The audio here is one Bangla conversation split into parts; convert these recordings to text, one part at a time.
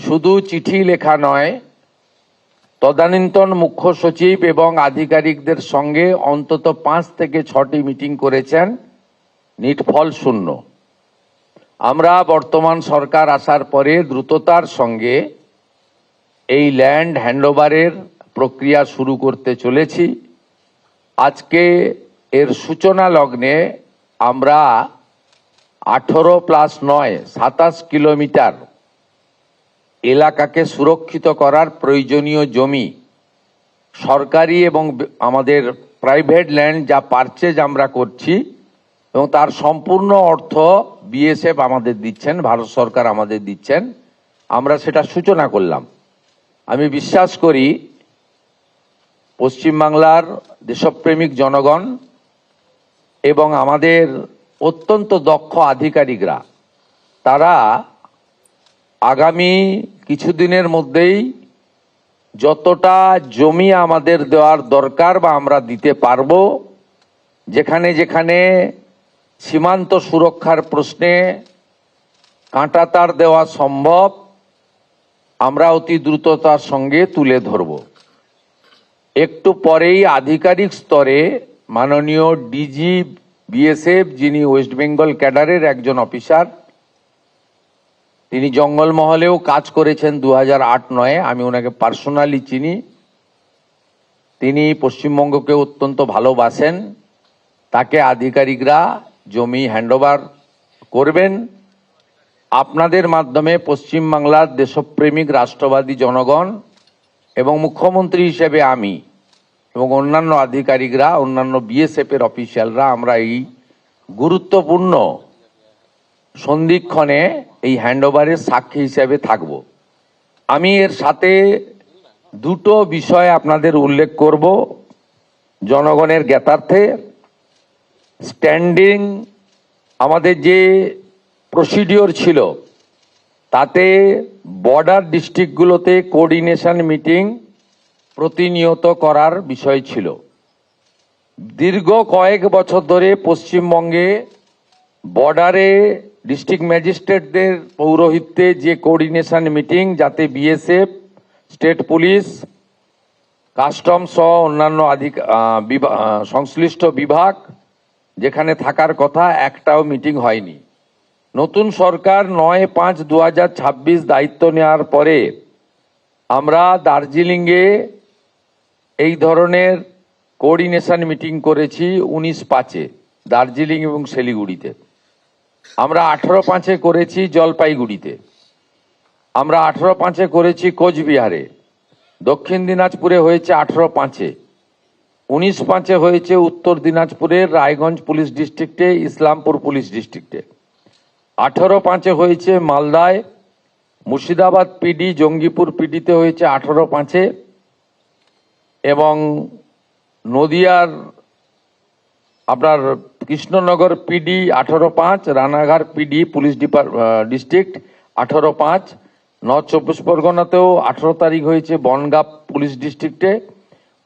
শুধু চিঠি লেখা নয়, তদানীন্তন মুখ্য সচিব এবং আধিকারিকদের সঙ্গে অন্তত 5 থেকে 6টি মিটিং করেছেন, নিটফল শূন্য। আমরা বর্তমান সরকার আসার পরে দ্রুততার সঙ্গে এই ল্যান্ড হ্যান্ডওভারের প্রক্রিয়া শুরু করতে চলেছি। আজকে এর সূচনা লগ্নে আমরা 18+9 27 কিলোমিটার এলাকাকে সুরক্ষিত করার প্রয়োজনীয় জমি, সরকারি এবং আমাদের প্রাইভেট ল্যান্ড যা পারচেজ আমরা করছি এবং তার সম্পূর্ণ অর্থ বিএসএফ আমাদের দিচ্ছেন, ভারত সরকার আমাদের দিচ্ছেন, আমরা সেটা সূচনা করলাম। আমি বিশ্বাস করি পশ্চিমবাংলার দেশপ্রেমিক জনগণ এবং আমাদের অত্যন্ত দক্ষ আধিকারিকরা তারা আগামী কিছুদিনের মধ্যেই যতটা জমি আমাদের দেওয়ার দরকার বা আমরা দিতে পারবো, যেখানে যেখানে সীমান্ত সুরক্ষার প্রশ্নে কাঁটাতার দেওয়া সম্ভব, আমরা অতি দ্রুততার সঙ্গে তুলে ধরব। একটু পরেই আধিকারিক স্তরে মাননীয় ডিজি বিএসএফ, যিনি ওয়েস্ট বেঙ্গল ক্যাডারের একজন অফিসার, তিনি জঙ্গলমহলেও কাজ করেছেন 2008-9, আমি ওনাকে পার্সোনালি চিনি। তিনি পশ্চিমবঙ্গকে অত্যন্ত ভালোবাসেন। তাকে আধিকারিকরা জমি হ্যান্ডওভার করবেন। আপনাদের মাধ্যমে পশ্চিমবাংলার দেশপ্রেমিক রাষ্ট্রবাদী জনগণ এবং মুখ্যমন্ত্রী হিসেবে আমি এবং অন্যান্য আধিকারিকরা, অন্যান্য বিএসএফের অফিসিয়ালরা আমরা এই গুরুত্বপূর্ণ সন্ধিক্ষণে এই হ্যান্ডওভারের সাক্ষী হিসেবে থাকব। আমি এর সাথে দুটো বিষয় আপনাদের উল্লেখ করব জনগণের জ্ঞাতার্থে। স্ট্যান্ডিং আমাদের যে প্রসিডিওর ছিল তাতে বর্ডার ডিস্ট্রিক্টগুলোতে কোঅর্ডিনেশন মিটিং প্রতিনিয়ত করার বিষয় ছিল। দীর্ঘ কয়েক বছর ধরে পশ্চিমবঙ্গে বর্ডারে ডিস্ট্রিক্ট ম্যাজিস্ট্রেটদের পৌরোহিত্যে যে কোঅর্ডিনেশন মিটিং, যাতে বিএসএফ, স্টেট পুলিশ, কাস্টম সহ অন্যান্য সংশ্লিষ্ট বিভাগ যেখানে থাকার কথা, একটাও মিটিং হয়নি। নতুন সরকার 9/5/2026 দায়িত্ব নেওয়ার পরে আমরা দার্জিলিংয়ে এই ধরনের কোঅর্ডিনেশন মিটিং করেছি 19/5-এ দার্জিলিং এবং শিলিগুড়িতে। আমরা 18/5-এ করেছি জলপাইগুড়িতে। আমরা 18/5-এ করেছি কোচবিহারে। দক্ষিণ দিনাজপুরে হয়েছে 18/5-এ। 19/5-এ হয়েছে উত্তর দিনাজপুরের রায়গঞ্জ পুলিশ ডিস্ট্রিক্টে, ইসলামপুর পুলিশ ডিস্ট্রিক্টে। 18/5-এ হয়েছে মালদায়, মুর্শিদাবাদ পিডি, জঙ্গিপুর পিডিতে হয়েছে 18/5-এ, এবং নদিয়ার আপনার Krishnanagar PD 18/5, Ranaghat PD police district 18/5, north 24 পরগনাতেও 18 তারিখ হয়েছে বনগাঁ পুলিশ ডিস্ট্রিক্টে,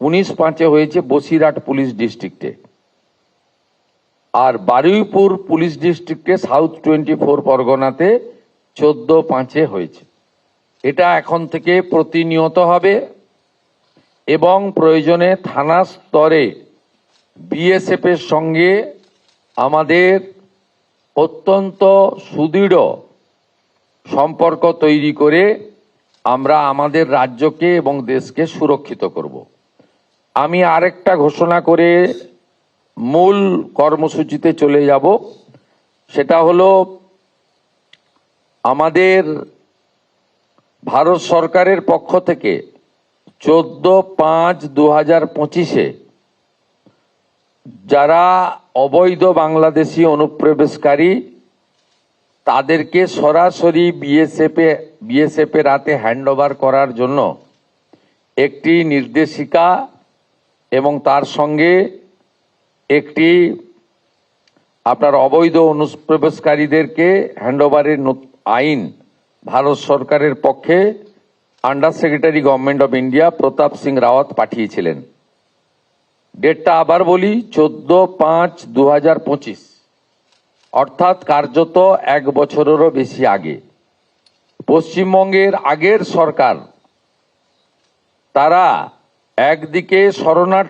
19/5-এ হয়েছে বসিরহাট পুলিশ ডিস্ট্রিক্টে, আর বারুইপুর পুলিশ ডিস্ট্রিক্টে সাউথ 24 পরগনাতে 14/5-এ হয়েছে। এটা এখন থেকে প্রতিনিয়ত হবে এবং প্রয়োজনে থানা স্তরে বিএসএফ এর সঙ্গে আমাদের অত্যন্ত সুদৃঢ় সম্পর্ক তৈরি করে আমরা আমাদের রাজ্যকে এবং দেশকে সুরক্ষিত করব। আমি আরেকটা ঘোষণা করে মূল কর্মসূচিতে চলে যাব। সেটা হলো আমাদের ভারত সরকারের পক্ষ থেকে 14/5/2025-এ যারা অবৈধ বাংলাদেশি অনুপ্রবেশকারী তাদেরকে সরাসরি বিএসএফ এর হাতে হ্যান্ডওভার করার জন্য একটি নির্দেশিকা এবং তার সঙ্গে একটি আপনার অবৈধ অনুপ্রবেশকারীদেরকে হ্যান্ডওভারের আইন ভারত সরকারের পক্ষে under secretary government of India Pratap Singh Rawat পাঠিয়েছিলেন। ডেটটা আবার বলি, 14/5/2025, অর্থাৎ কার্যত 1 বছরেরও বেশি আগে। পশ্চিমবঙ্গের আগের সরকার তারা একদিকে শরণার্থী